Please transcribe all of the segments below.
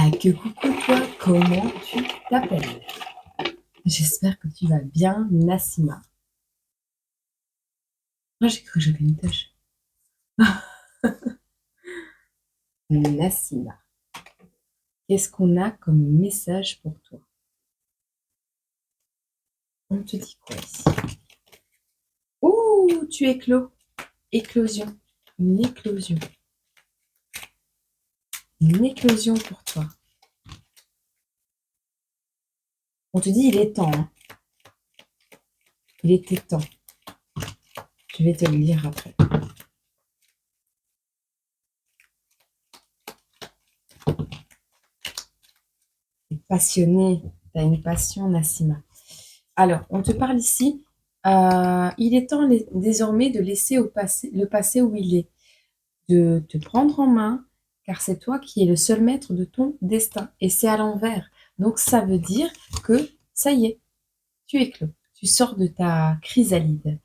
Ah, que coucou toi, comment tu t'appelles? J'espère que tu vas bien, Nassima. Moi, j'ai cru que j'avais une tâche. Nassima, qu'est-ce qu'on a comme message pour toi? On te dit quoi ici? Ouh, tu éclos. Éclosion. Une éclosion. Une éclosion pour toi. On te dit il est temps, hein. Il était temps. Je vais te le lire après. Tu es passionné. Tu as une passion, Nassima. Alors, on te parle ici. Il est temps désormais de laisser le passé où il est, de te prendre en main, car c'est toi qui es le seul maître de ton destin. Et c'est à l'envers. Donc, ça veut dire que ça y est, tu es clos. Tu sors de ta chrysalide.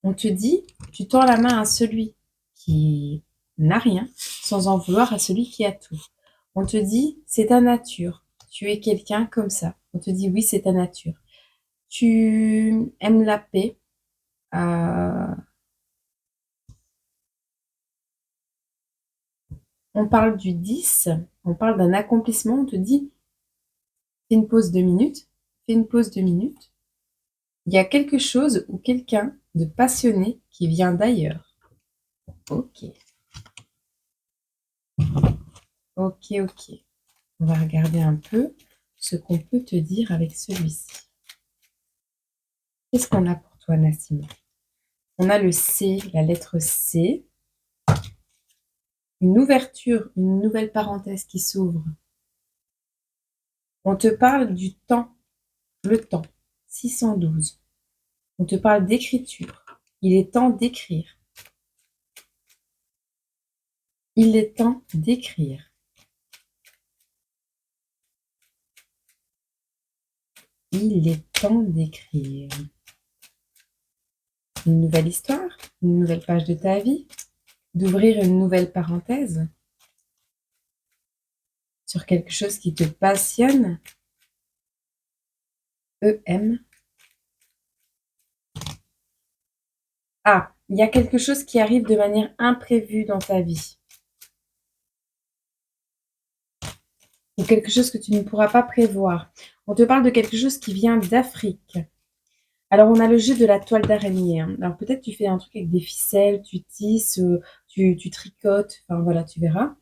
On te dit, tu tends la main à celui qui n'a rien, sans en vouloir à celui qui a tout. On te dit, c'est ta nature. Tu es quelqu'un comme ça. On te dit, oui, c'est ta nature. Tu aimes la paix. On parle du 10, on parle d'un accomplissement, on te dit, fais une pause 2 minutes, fais une pause 2 minutes. Il y a quelque chose ou quelqu'un de passionné qui vient d'ailleurs. Ok, ok. On va regarder un peu ce qu'on peut te dire avec celui-ci. Qu'est-ce qu'on a pour toi, Nassima? On a le C, la lettre C. Une ouverture, une nouvelle parenthèse qui s'ouvre. On te parle du temps, le temps, 612. On te parle d'écriture. Il est temps d'écrire. Il est temps d'écrire. Il est temps d'écrire. Une nouvelle histoire, une nouvelle page de ta vie, d'ouvrir une nouvelle parenthèse sur quelque chose qui te passionne. EM. Ah, il y a quelque chose qui arrive de manière imprévue dans ta vie. Ou quelque chose que tu ne pourras pas prévoir. On te parle de quelque chose qui vient d'Afrique. Alors, on a le jeu de la toile d'araignée, hein. Alors, peut-être tu fais un truc avec des ficelles, tu tisses, tu tricotes, enfin voilà, tu verras.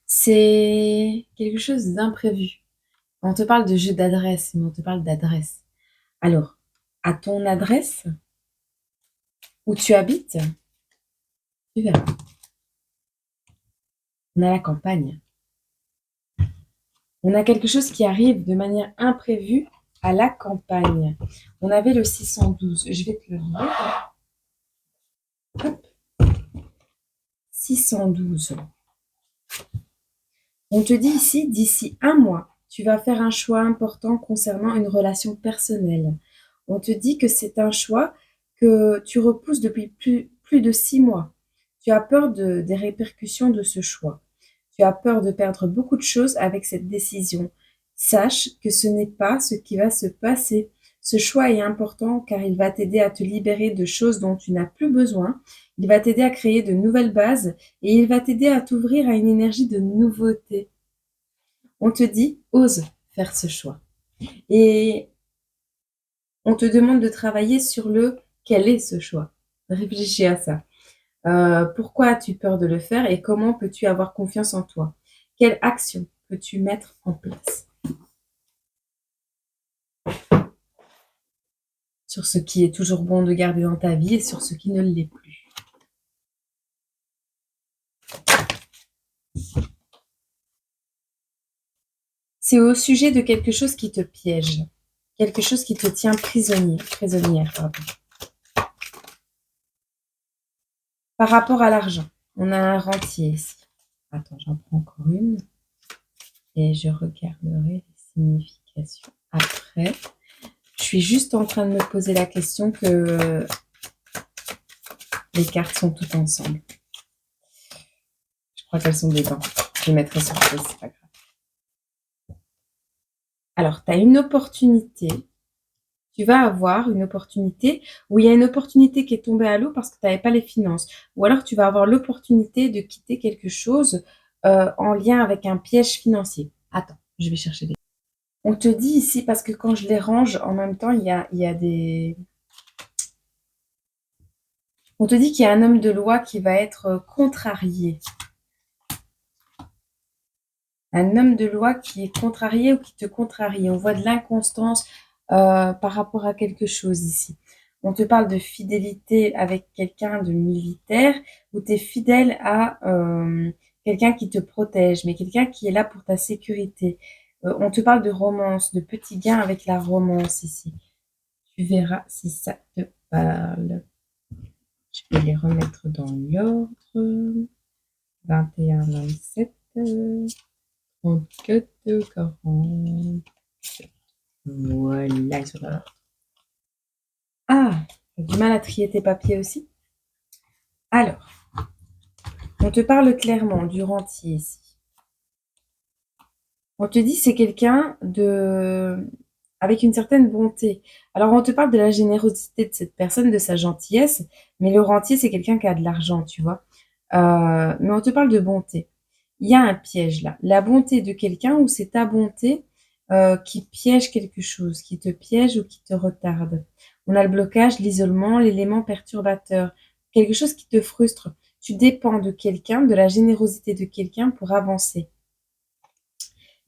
C'est quelque chose d'imprévu. On te parle de jeu d'adresse, mais on te parle d'adresse. Alors, à ton adresse, où tu habites, tu verras. On a la campagne. On a quelque chose qui arrive de manière imprévue à la campagne. On avait le 612. Je vais te le lire. Hop. 612. On te dit ici, d'ici un mois, tu vas faire un choix important concernant une relation personnelle. On te dit que c'est un choix que tu repousses depuis plus de 6 mois. Tu as peur des répercussions de ce choix. Tu as peur de perdre beaucoup de choses avec cette décision. Sache que ce n'est pas ce qui va se passer. Ce choix est important car il va t'aider à te libérer de choses dont tu n'as plus besoin. Il va t'aider à créer de nouvelles bases et il va t'aider à t'ouvrir à une énergie de nouveauté. On te dit, ose faire ce choix. Et on te demande de travailler sur quel est ce choix. Réfléchis à ça. Pourquoi as-tu peur de le faire et comment peux-tu avoir confiance en toi? Quelle action peux-tu mettre en place sur ce qui est toujours bon de garder dans ta vie et sur ce qui ne l'est plus? C'est au sujet de quelque chose qui te piège, quelque chose qui te tient prisonnière, pardon. Par rapport à l'argent, on a un rentier ici. Attends, j'en prends encore une et je regarderai les significations après. Je suis juste en train de me poser la question que les cartes sont toutes ensemble. Je crois qu'elles sont dedans. Je les mettrai sur place, c'est pas grave. Alors, tu as une opportunité. Tu vas avoir une opportunité où il y a une opportunité qui est tombée à l'eau parce que tu n'avais pas les finances. Ou alors, tu vas avoir l'opportunité de quitter quelque chose en lien avec un piège financier. Attends, je vais chercher des... On te dit ici, parce que quand je les range, en même temps, il y a des... On te dit qu'il y a un homme de loi qui va être contrarié. Un homme de loi qui est contrarié ou qui te contrarie. On voit de l'inconstance par rapport à quelque chose ici. On te parle de fidélité avec quelqu'un de militaire ou tu es fidèle à quelqu'un qui te protège, mais quelqu'un qui est là pour ta sécurité. On te parle de romance, de petits gains avec la romance ici. Tu verras si ça te parle. Je vais les remettre dans l'ordre. 21, 27, 34, 40. Voilà, ils sont là. Ah, t'as du mal à trier tes papiers aussi? Alors, on te parle clairement du rentier ici. On te dit c'est quelqu'un de avec une certaine bonté. Alors on te parle de la générosité de cette personne, de sa gentillesse, mais le rentier c'est quelqu'un qui a de l'argent, tu vois. Mais on te parle de bonté. Il y a un piège là. La bonté de quelqu'un ou c'est ta bonté qui piège quelque chose, qui te piège ou qui te retarde. On a le blocage, l'isolement, l'élément perturbateur, quelque chose qui te frustre. Tu dépends de quelqu'un, de la générosité de quelqu'un pour avancer.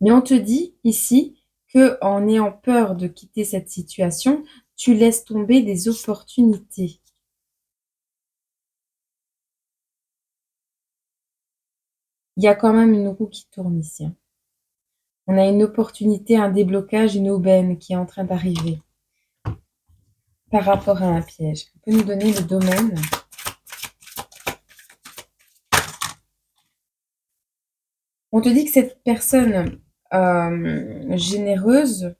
Mais on te dit ici que en ayant peur de quitter cette situation, tu laisses tomber des opportunités. Il y a quand même une roue qui tourne ici, hein. On a une opportunité, un déblocage, une aubaine qui est en train d'arriver par rapport à un piège. On peut nous donner le domaine? On te dit que cette personne généreuse,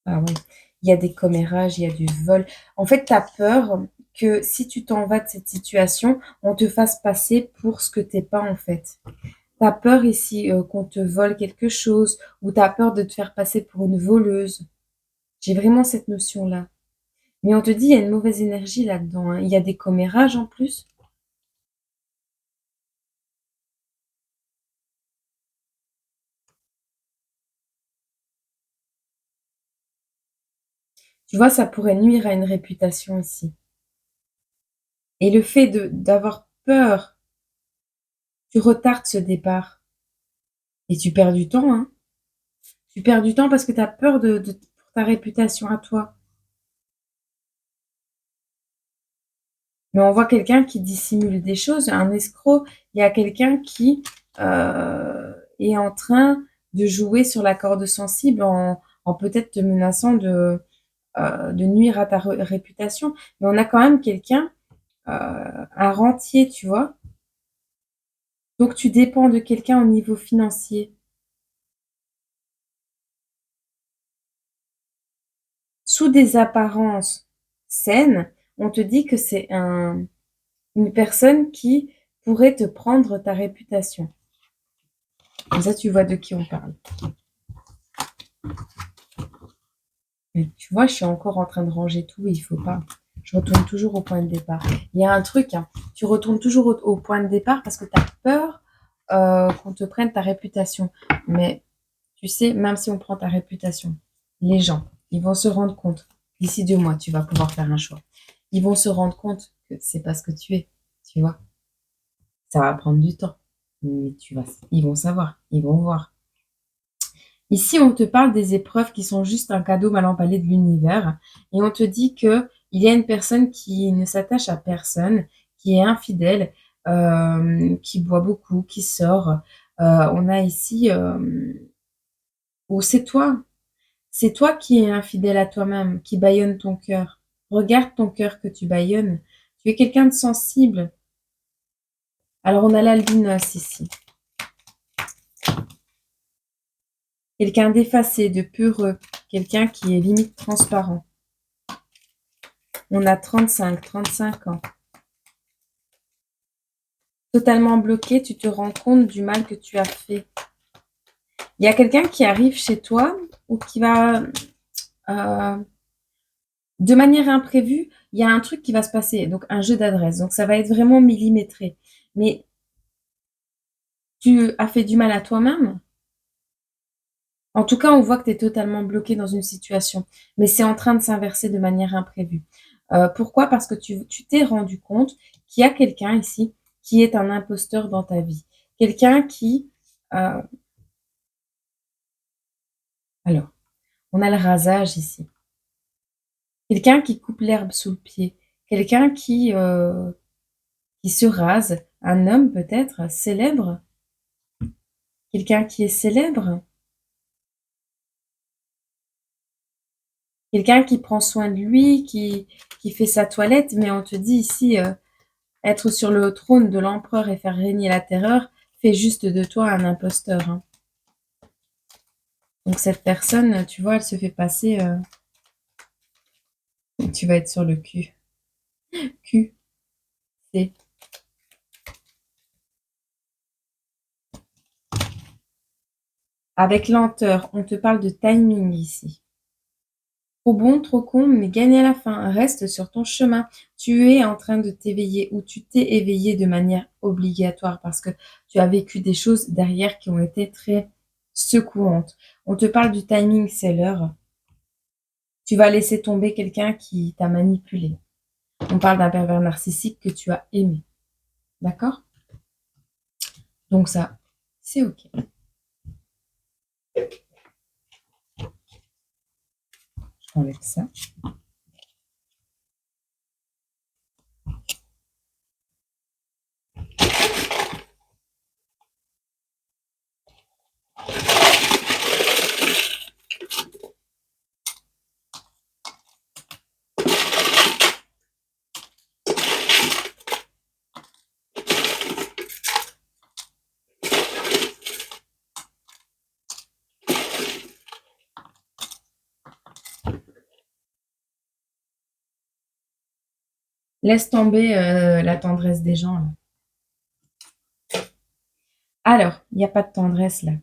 ah oui, il y a des commérages, il y a du vol. En fait, tu as peur que si tu t'en vas de cette situation, on te fasse passer pour ce que t'es pas en fait. Tu as peur ici qu'on te vole quelque chose ou tu as peur de te faire passer pour une voleuse. J'ai vraiment cette notion-là. Mais on te dit, il y a une mauvaise énergie là-dedans, hein. Il y a des commérages en plus. Tu vois, ça pourrait nuire à une réputation ici. Et le fait d'avoir peur, tu retardes ce départ. Et tu perds du temps, hein. Tu perds du temps parce que tu as peur pour ta réputation à toi. Mais on voit quelqu'un qui dissimule des choses, un escroc. Il y a quelqu'un qui est en train de jouer sur la corde sensible en peut-être te menaçant de nuire à ta réputation. Mais on a quand même quelqu'un, un rentier, tu vois. Donc tu dépends de quelqu'un au niveau financier. Sous des apparences saines, on te dit que c'est une personne qui pourrait te prendre ta réputation. Comme ça, tu vois de qui on parle. Mais tu vois, je suis encore en train de ranger tout et il faut pas. Je retourne toujours au point de départ. Il y a un truc, hein, tu retournes toujours au point de départ parce que tu as peur qu'on te prenne ta réputation. Mais tu sais, même si on prend ta réputation, les gens, ils vont se rendre compte. D'ici 2 mois, tu vas pouvoir faire un choix. Ils vont se rendre compte que c'est pas ce que tu es. Tu vois, ça va prendre du temps. Mais ils vont savoir, ils vont voir. Ici, on te parle des épreuves qui sont juste un cadeau mal emballé de l'univers et on te dit que il y a une personne qui ne s'attache à personne, qui est infidèle, qui boit beaucoup, qui sort. On a ici où c'est toi qui es infidèle à toi-même, qui bâillonne ton cœur. Regarde ton cœur que tu bâillonnes. Tu es quelqu'un de sensible. Alors on a l'albinos ici. Quelqu'un d'effacé, de peureux, quelqu'un qui est limite transparent. On a 35 ans. Totalement bloqué, tu te rends compte du mal que tu as fait. Il y a quelqu'un qui arrive chez toi ou qui va, de manière imprévue, il y a un truc qui va se passer, donc un jeu d'adresse. Donc ça va être vraiment millimétré. Mais tu as fait du mal à toi-même? En tout cas, on voit que tu es totalement bloqué dans une situation, mais c'est en train de s'inverser de manière imprévue. Pourquoi? Parce que tu t'es rendu compte qu'il y a quelqu'un ici qui est un imposteur dans ta vie. Quelqu'un qui, heu alors, on a le rasage ici. Quelqu'un qui coupe l'herbe sous le pied. Quelqu'un qui se rase. Un homme peut-être célèbre? Quelqu'un qui est célèbre? Quelqu'un qui prend soin de lui, qui fait sa toilette, mais on te dit ici, être sur le trône de l'empereur et faire régner la terreur fait juste de toi un imposteur, hein. Donc cette personne, tu vois, elle se fait passer, tu vas être sur le cul. Q, C. Avec lenteur, on te parle de timing ici. Trop bon, trop con, mais gagne à la fin. Reste sur ton chemin. Tu es en train de t'éveiller ou tu t'es éveillé de manière obligatoire parce que tu as vécu des choses derrière qui ont été très secouantes. On te parle du timing, c'est l'heure. Tu vas laisser tomber quelqu'un qui t'a manipulé. On parle d'un pervers narcissique que tu as aimé. D'accord? Donc ça, c'est OK. Je t'enlève ça. Laisse tomber la tendresse des gens, là. Alors, il n'y a pas de tendresse là.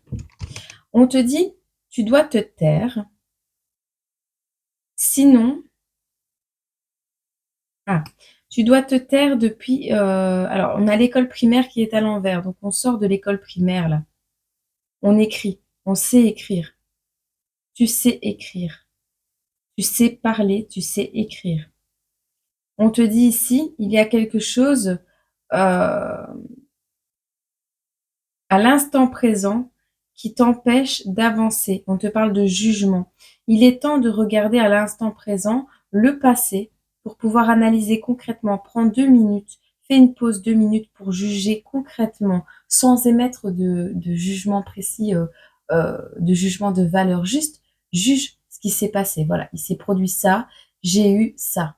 On te dit, tu dois te taire. Sinon, ah, tu dois te taire depuis. Alors, on a l'école primaire qui est à l'envers. Donc, on sort de l'école primaire là. On écrit. On sait écrire. Tu sais écrire. Tu sais parler. Tu sais écrire. On te dit ici, il y a quelque chose à l'instant présent qui t'empêche d'avancer. On te parle de jugement. Il est temps de regarder à l'instant présent le passé pour pouvoir analyser concrètement. Prends 2 minutes, fais une pause 2 minutes pour juger concrètement, sans émettre de jugement précis, de jugement de valeur. Juste juge ce qui s'est passé. Voilà, il s'est produit ça, j'ai eu ça.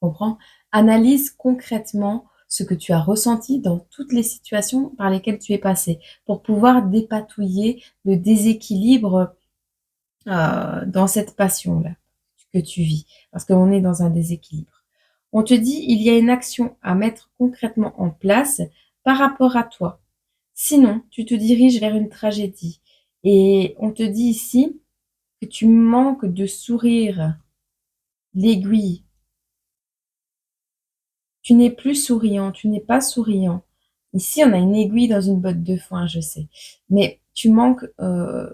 Tu comprends? Analyse concrètement ce que tu as ressenti dans toutes les situations par lesquelles tu es passé, pour pouvoir dépatouiller le déséquilibre dans cette passion-là que tu vis, parce qu'on est dans un déséquilibre. On te dit, il y a une action à mettre concrètement en place par rapport à toi. Sinon, tu te diriges vers une tragédie. Et on te dit ici que tu manques de sourire, l'aiguille. Tu n'es plus souriant, tu n'es pas souriant. Ici, on a une aiguille dans une botte de foin, je sais. Mais tu manques, il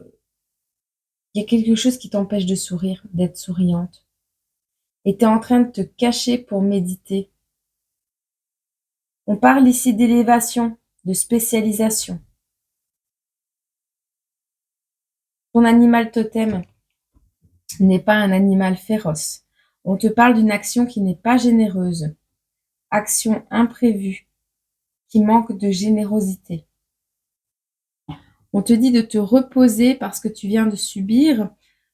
y a quelque chose qui t'empêche de sourire, d'être souriante. Et tu es en train de te cacher pour méditer. On parle ici d'élévation, de spécialisation. Ton animal totem n'est pas un animal féroce. On te parle d'une action qui n'est pas généreuse. Action imprévue, qui manque de générosité. On te dit de te reposer parce que tu viens de subir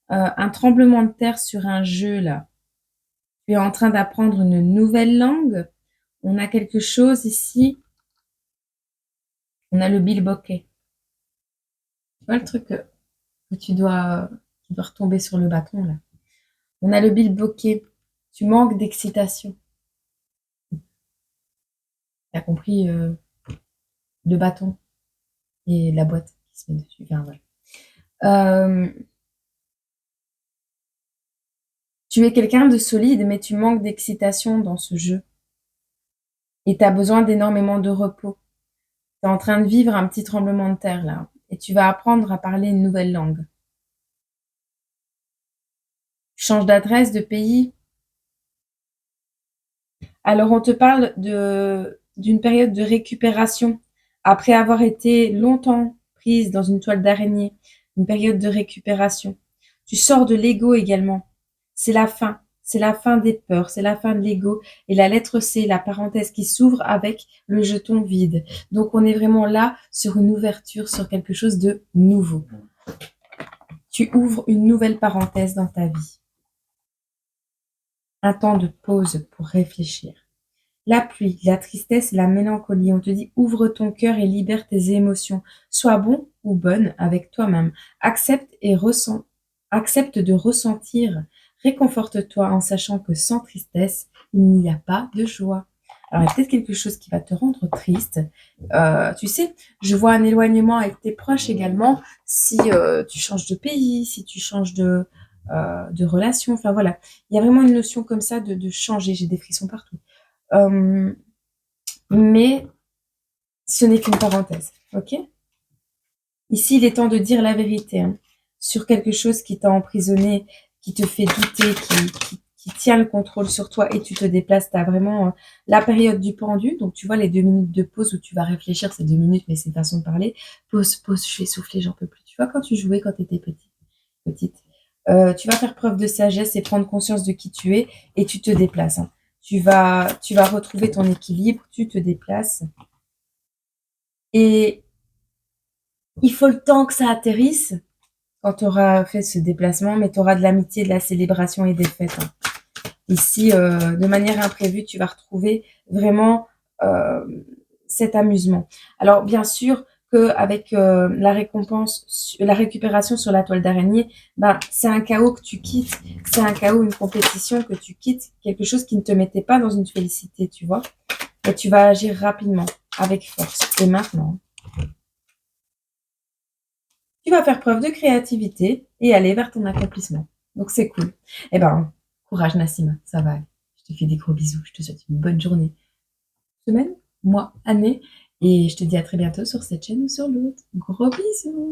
un tremblement de terre sur un jeu là. Tu es en train d'apprendre une nouvelle langue. On a quelque chose ici. On a le bilboquet. Tu vois le truc que qui doit retomber sur le bâton là. On a le bilboquet. Tu manques d'excitation. Tu as compris le bâton et la boîte qui se met dessus. Enfin, voilà. Euh, Tu es quelqu'un de solide, mais tu manques d'excitation dans ce jeu. Et tu as besoin d'énormément de repos. Tu es en train de vivre un petit tremblement de terre là. Et tu vas apprendre à parler une nouvelle langue. Tu changes d'adresse, de pays. Alors on te parle d'une période de récupération. Après avoir été longtemps prise dans une toile d'araignée. Une période de récupération. Tu sors de l'ego également. C'est la fin. C'est la fin des peurs, c'est la fin de l'ego. Et la lettre C, la parenthèse qui s'ouvre avec le jeton vide. Donc on est vraiment là sur une ouverture, sur quelque chose de nouveau. Tu ouvres une nouvelle parenthèse dans ta vie. Un temps de pause pour réfléchir. La pluie, la tristesse, la mélancolie. On te dit ouvre ton cœur et libère tes émotions. Sois bon ou bonne avec toi-même. Accepte de ressentir. Réconforte-toi en sachant que sans tristesse, il n'y a pas de joie. Alors, il y a peut-être quelque chose qui va te rendre triste. Tu sais, je vois un éloignement avec tes proches également. Si tu changes de pays, si tu changes de relation. Enfin voilà, il y a vraiment une notion comme ça de changer. J'ai des frissons partout. Euh, mais ce n'est qu'une parenthèse, ok? Ici, il est temps de dire la vérité hein, sur quelque chose qui t'a emprisonné, qui te fait douter, qui tient le contrôle sur toi et tu te déplaces. Tu as vraiment la période du pendu. Donc, tu vois, les 2 minutes de pause où tu vas réfléchir, c'est 2 minutes, mais c'est une façon de parler. Pause, pause, je vais souffler, j'en peux plus. Tu vois, quand tu jouais, quand tu étais petite, tu vas faire preuve de sagesse et prendre conscience de qui tu es et tu te déplaces. Hein. Tu vas retrouver ton équilibre, tu te déplaces. Et il faut le temps que ça atterrisse quand tu auras fait ce déplacement, mais tu auras de l'amitié, de la célébration et des fêtes. Hein. Ici, de manière imprévue, tu vas retrouver vraiment euh, cet amusement. Alors, bien sûr qu'avec la récupération sur la toile d'araignée, ben, c'est un chaos que tu quittes, c'est un chaos, une compétition que tu quittes, quelque chose qui ne te mettait pas dans une félicité, tu vois. Et tu vas agir rapidement, avec force. Et maintenant, tu vas faire preuve de créativité et aller vers ton accomplissement. Donc c'est cool. Eh ben, courage Nassima, ça va aller. Je te fais des gros bisous, je te souhaite une bonne journée, semaine, mois, année, et je te dis à très bientôt sur cette chaîne ou sur l'autre. Gros bisous.